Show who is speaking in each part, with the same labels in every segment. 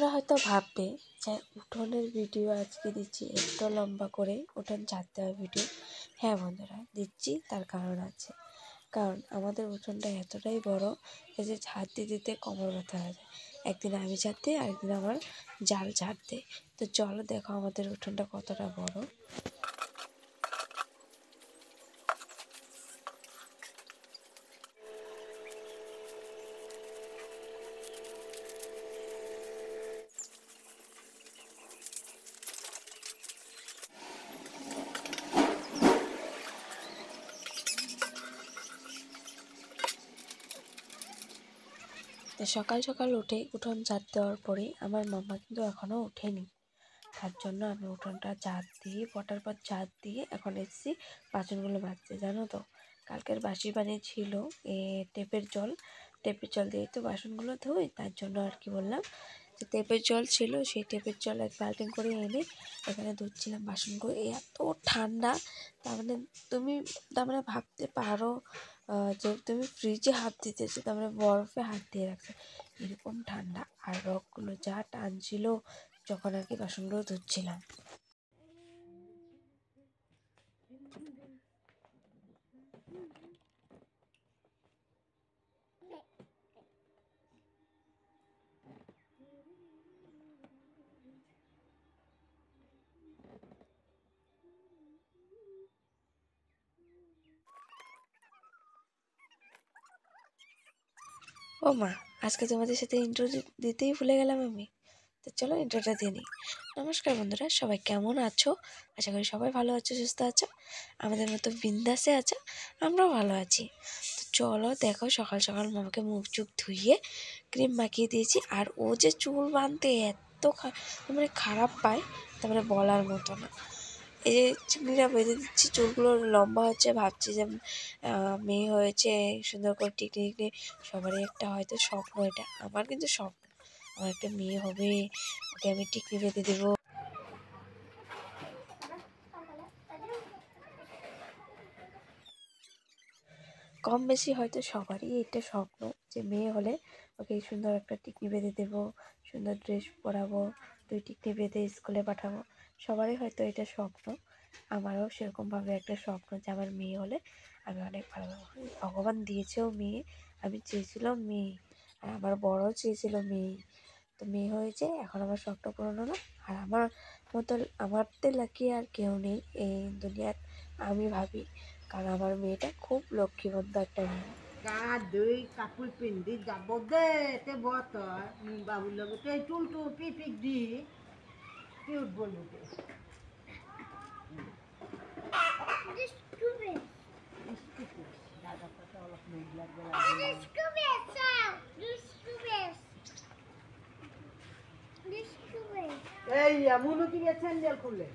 Speaker 1: তোমরা হয়তো ভাববে যে উঠোনের ভিডিও আজকে দিচ্ছি একটু লম্বা করে, উঠোন ঝাড়তে হয় ভিডিও। হ্যাঁ বন্ধুরা, দিচ্ছি, তার কারণ আছে। কারণ আমাদের উঠোনটা এতটাই বড় যে ঝাড়তে দিতে কোমর ব্যথা হয়ে যায়। একদিন আমি ঝাড়তে, আরেকদিন আমার জাল ঝাড়তে। তো চলো দেখো আমাদের উঠোনটা কতটা বড়। তো সকাল সকাল উঠে উঠোন ঝাড় দেওয়ার পরে আমার মামা কিন্তু এখনও ওঠেনি। তার জন্য আমি উঠোনটা ঝাড় দিয়ে পটার পর ঝাড় দিয়ে এখন এসেছি বাসনগুলো মাজতে। জানো তো, কালকের বাসি পানি ছিল টেপের জল দিয়ে তো বাসনগুলো ধুই। তার জন্য আর কি বললাম যে টেপের জল ছিল, সেই টেপের জল এক বালতিন করে এনে এখানে ধুচ্ছিলাম বাসনগুলো। এত ঠান্ডা, তার মানে ভাবতে পারো যে তুমি ফ্রিজে হাত দিতেছো, তার মানে বরফে হাত দিয়ে রাখছো, এরকম ঠান্ডা। আর রগগুলো যা টানছিল যখন আর কি বাসনগুলো ধুচ্ছিলাম। ও মা, আজকে তোমাদের সাথে ইন্ট্রো দিতেই ভুলে গেলাম আমি। তো চলো ইন্ট্রোটা দিয়ে নিই। নমস্কার বন্ধুরা, সবাই কেমন আছো? আশা করি সবাই ভালো আছো, সুস্থ আছো, আমাদের মতো বিন্দাসে আছো। আমরাও ভালো আছি। তো চলো দেখো, সকাল সকাল মামাকে মুখ চুখ ধুইয়ে ক্রিম মাখিয়ে দিয়েছি। আর ও যে চুল বাঁধতে এত মানে খারাপ পায়, তার মানে বলার মতো না। এই যে চিংড়িটা বেঁধে দিচ্ছি, চুলগুলো লম্বা হচ্ছে, ভাবছি যে মেয়ে হয়েছে, সুন্দর করে টিকলি। সবারই একটা হয়তো স্বপ্ন, এটা আমার কিন্তু স্বপ্ন, আমার একটা মেয়ে হবে, ওকে আমি টিকলি বেঁধে দেবো। কম বেশি হয়তো সবারই এটা স্বপ্ন যে মেয়ে হলে ওকে সুন্দর একটা টিকলি বেঁধে দেবো, সুন্দর ড্রেস পরাবো, 2 টিকলি বেঁধে স্কুলে পাঠাবো। সবারই হয়তো এটা স্বপ্ন। আমারও সেরকমভাবে একটা স্বপ্ন যে আমার মেয়ে হলে আমি অনেক ভালো। ভগবান দিয়েছেও মেয়ে, আমি চেয়েছিলাম মেয়ে, আর আমার বড়ও চেয়েছিল মেয়ে। তো মেয়ে হয়েছে, এখন আমার শখটা পূরণ হলো। আর আমার মতো আমারতে লাকি আর কেউ নেই এই দুনিয়ার, আমি ভাবি। কারণ আমার মেয়েটা খুব লক্ষ্মীবন্ত একটা মেয়ে।
Speaker 2: গা ধুই কাপড় পিন্ধি যাব দে তে বত বাবুর লগে তো এই টুল টুল পিপিক দি কি বলবো তে দাদা কথা অলপ মেঘলা এই এমনও কি স্যান্ডেল খুলে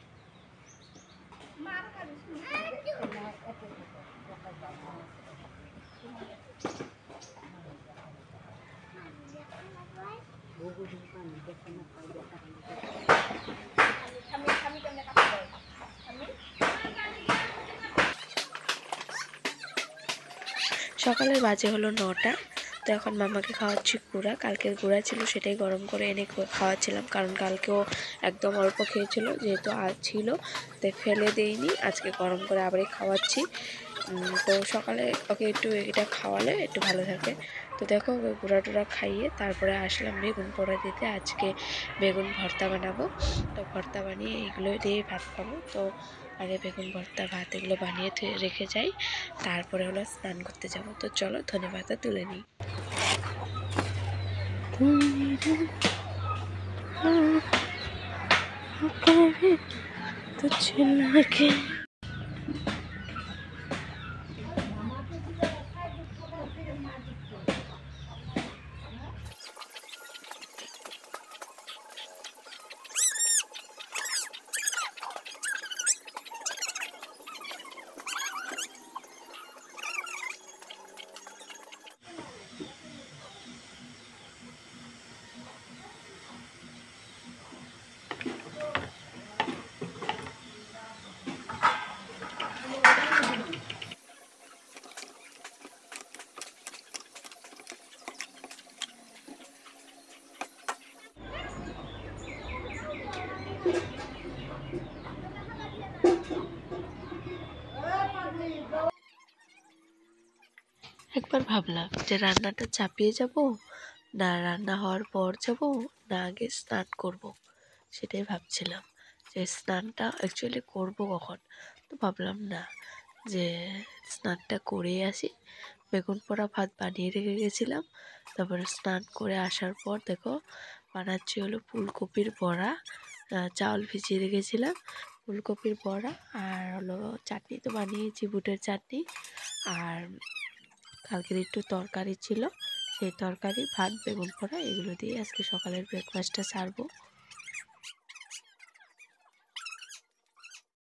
Speaker 1: সকালের বাজে হলো 9টা। তো এখন মামাকে খাওয়াচ্ছি গুঁড়া, কালকের গুঁড়া ছিল সেটাই গরম করে এনে খাওয়াচ্ছিলাম। কারণ কালকেও একদম অল্প খেয়েছিল, যেহেতু আজ ছিল তাই ফেলে দেইনি, আজকে গরম করে আবারই খাওয়াচ্ছি। তো সকালে ওকে একটু এটা খাওয়ালে একটু ভালো থাকে। তো দেখো ওকে গুঁড়া টুড়া খাইয়ে তারপরে আসলাম বেগুন পোড়া দিতে। আজকে বেগুন ভর্তা বানাবো, তো ভর্তা বানিয়ে এগুলো দিয়ে ভাত খাবো। তো আগে বেগুন ভর্তা ভাত এগুলো বানিয়ে রেখে যাই, তারপরে হলো স্নান করতে যাব। তো চলো ধনেপাতা তুলে নিই। তো ছেলেকে একবার ভাবলাম যে রান্নাটা চাপিয়ে যাব, না রান্না হওয়ার পর যাব, না আগে স্নান করব। সেটাই ভাবছিলাম যে স্নানটা অ্যাকচুয়ালি করব কখন। তো ভাবলাম না, যে স্নানটা করে আসি। বেগুন পোড়া ভাত বানিয়ে রেখে গেছিলাম, তারপরে স্নান করে আসার পর দেখো বানাচ্ছি হলো ফুলকপির বড়া। চাউল ভিজিয়ে রেখেছিলাম, ফুলকপির বড়া আর হলো চাটনি তো বানিয়েছি, বুটের চাটনি। আর কালকের একটু তরকারি ছিল, সেই তরকারি, ভাত, বেগুন পোড়া, এগুলো দিয়ে আজকে সকালের ব্রেকফাস্টটা সারবো।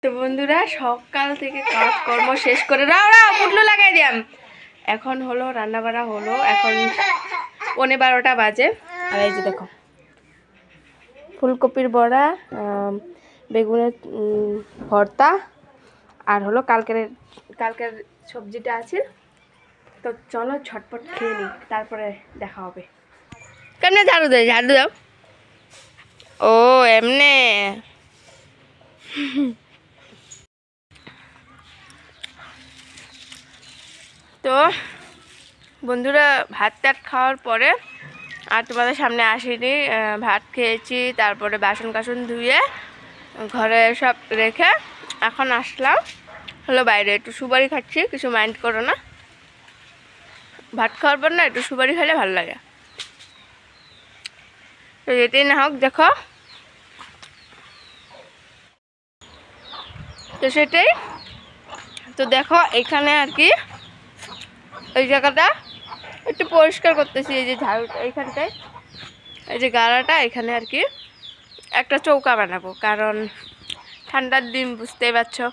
Speaker 1: তো বন্ধুরা, সকাল থেকে কাজকর্ম শেষ করে পুটলো লাগাই দিলাম। এখন হলো রান্না বাড়া হলো, এখন 11:15 বাজে। আর এই যে দেখো ফুলকপির বড়া, বেগুনের ভর্তা, আর হলো কালকের সবজিটা আছে। তো চলো ঝটপট খেয়ে নিই, তারপরে দেখা হবে। কেমনে ঝাড়ু দাও। ও এমনে। তো বন্ধুরা, ভাত টাত খাওয়ার পরে আর তোমাদের সামনে আসিনি। ভাত খেয়েছি, তারপরে বাসন কাসন ধুয়ে ঘরে সব রেখে এখন আসলাম হলো বাইরে। একটু সুপারি খাচ্ছি, কিছু মাইন্ড করো না। ভাত খাওয়ার পর না একটু সুপারি খেলে ভালো লাগে। তো যেতেই না হোক, দেখো তো সেটাই। তো দেখো এখানে আর কি এই জায়গাটা একটু পরিষ্কার করতেছি। এই যে ঝাড়ু এইখানটায়, এই যে গাড়াটা, এখানে আর কি একটা চৌকা বানাবো, কারণ ঠান্ডার দিন বুঝতেই পারছো,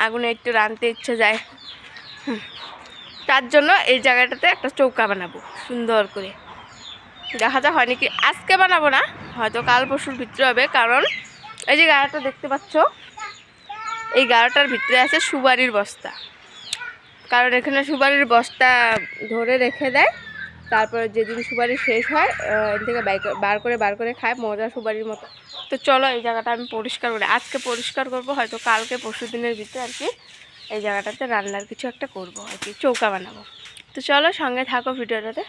Speaker 1: আগুনে একটু রাঁধতে ইচ্ছে যায়। তার জন্য এই জায়গাটাতে একটা চৌকা বানাবো সুন্দর করে। দেখা যাক হয় নাকি। আজকে বানাবো না, হয়তো কাল পরশুর ভিতরে হবে। কারণ এই যে গাড়াটা দেখতে পাচ্ছ, এই গাড়াটার ভিতরে আছে সুপারির বস্তা। কারণ এখানে সুপারির বস্তা ধরে রেখে দেয়, তারপরে যেদিন সুপারি শেষ হয় এর থেকে বার করে খায়, মজা সুপারির মতো। তো চলো এই জায়গাটা আমি পরিষ্কার করি। আজকে পরিষ্কার করব, হয়তো কালকে পরশু দিনের ভিতরে আর কি এই জায়গাটাতে রান্নার কিছু একটা করব আর কি, চৌকা বানাবো। তো চলো সঙ্গে থাকো ভিডিওটাতে।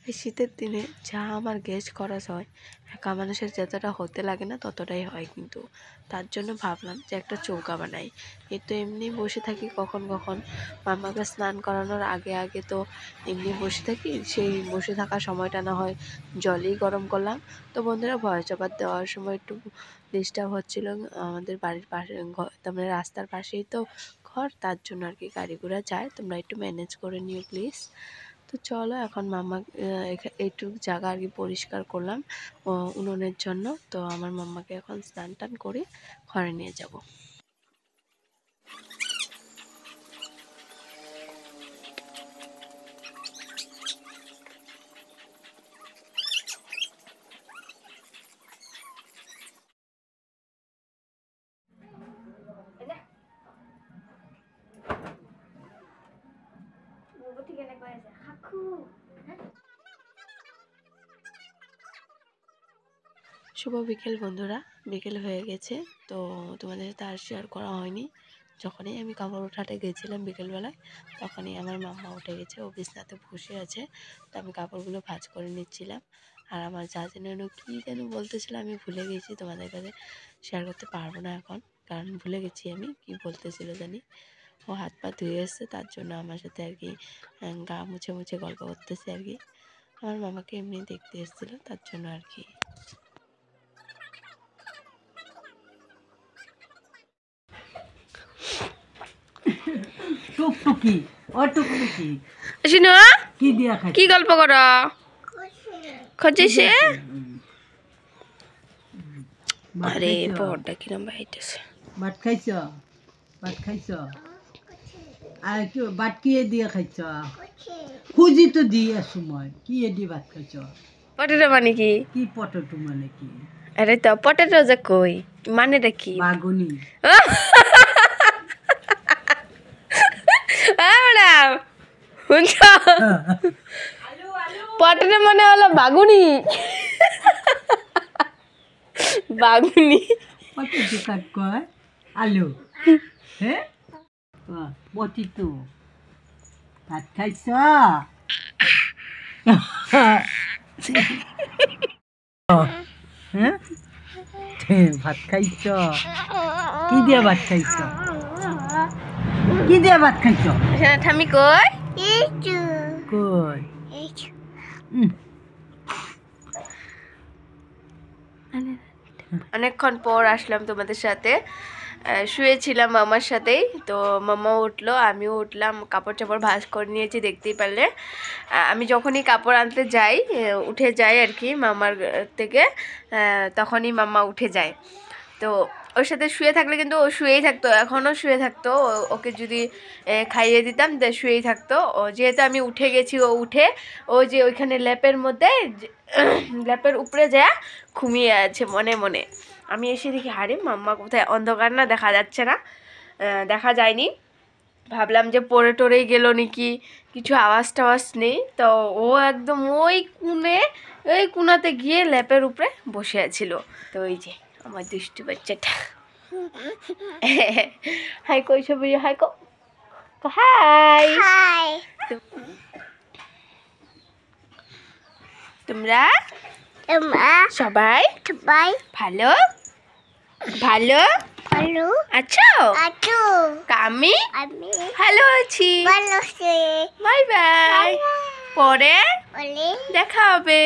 Speaker 1: এই শীতের দিনে যা আমার গ্যাস খরচ হয়, একা মানুষের যতটা হতে লাগে না ততটাই হয়। কিন্তু তার জন্য ভাবলাম যে একটা চৌকা বানাই। এই তো এমনি বসে থাকি, কখন কখন মামাকে স্নান করানোর আগে আগে তো এমনি বসে থাকি। সেই বসে থাকার সময়টা না হয় জলই গরম করলাম। তো বন্ধুরা, ভয়েস ওভার দেওয়ার সময় একটু ডিস্টার্ব হচ্ছিল। আমাদের বাড়ির পাশে, তার রাস্তার পাশেই তো ঘর, তার জন্য আর কি গাড়ি ঘোড়া যায়। তোমরা একটু ম্যানেজ করে নিও প্লিজ। তো চলো এখন মাম্মা এইটুকু জায়গা আর কি পরিষ্কার করলাম উনুনের জন্য। তো আমার মাম্মাকে এখন স্নান টান করে ঘরে নিয়ে যাব। শুভ বিকেল বন্ধুরা, বিকেল হয়ে গেছে। তো তোমাদের সাথে আর শেয়ার করা হয়নি। যখনই আমি কাপড় উঠাতে গেছিলাম বিকেলবেলায়, তখনই আমার মাম্মা উঠে গেছে, ও বিছনাতে বসে আছে। তো আমি কাপড়গুলো ভাঁজ করে নিচ্ছিলাম। আর আমার যা যেন কী যেন বলতেছিল, আমি ভুলে গেছি, তোমাদের কাছে শেয়ার করতে পারবো না এখন, কারণ ভুলে গেছি আমি কী বলতেছিল জানি। ও হাত পা ধুয়ে এসছে, তার জন্য আমার সাথে আর কি গা মুছে মুছে গল্প করতেছে আর কি। আমার মামাকে এমনি দেখতে এসেছিলো, তার জন্য আর কি।
Speaker 2: টুকটুকি, ও টুকটুকি
Speaker 1: শিনু,
Speaker 2: কি দিয়া খাই?
Speaker 1: কি গল্প কর? খোঁজেছে। আরে বড়টা কিরম বাইতেছে।
Speaker 2: ভাত খাইছ? ভাত খাইছ? আর কি ভাত কি দিয়ে খাইছ? খুঁজি তো দিয়ে আছো মই, কি দিয়ে ভাত খাইছ?
Speaker 1: পটেটো মানে কি?
Speaker 2: কি পটেটো মানে কি?
Speaker 1: আরে তো পটেটো যে কই, মানেটা কি?
Speaker 2: বাগুনি।
Speaker 1: ম্যাডাম শুনছ? পটেটো মানে হলো বাগুনি। বাগুনি
Speaker 2: পটেটো কাক কয় আলু হ্যাঁ পটেটো ভাত খাইছ হ্যাঁ ভাত খাইছ কি দিয়ে ভাত খাইছ কি দিয়ে ভাত খাইছ
Speaker 1: ঠামি কই
Speaker 2: কই
Speaker 1: অনেকক্ষণ পর আসলাম তোমাদের সাথে। শুয়েছিলাম মামার সাথেই, তো মামাও উঠলো, আমিও উঠলাম, কাপড় চাপড় ভাঁজ করে নিয়েছি দেখতেই পারলে। আমি যখনই কাপড় আনতে যাই, উঠে যাই আর কি মামার থেকে, তখনই মামা উঠে যায়। তো ওর সাথে শুয়ে থাকলে কিন্তু ও শুয়েই থাকতো, এখনও শুয়ে থাকতো। ওকে যদি খাইয়ে দিতাম তা শুয়েই থাকতো। ও যেহেতু আমি উঠে গেছি, ও উঠে ও যে ওইখানে ল্যাপের মধ্যে ল্যাপের উপরে যায় ঘুমিয়ে আছে মনে মনে। আমি এসে দেখি হারে মাম্মা কোথায়, অন্ধকার না, দেখা যাচ্ছে না, দেখা যায়নি। ভাবলাম যে পড়ে টরেই গেল নাকি, কিছু আওয়াজ টাওয়াজ নেই। তো ও একদম ওই কোনাতে গিয়ে ল্যাপের উপরে বসে আছিল। তো ওই যে আমার দুষ্টু বাচ্চাটা হাই কই সবাই, হাই কো, হাই। তোমরা সবাই ভালো ভালো আছো? আমি ভালো আছি। বাই বাই, পরে দেখা হবে।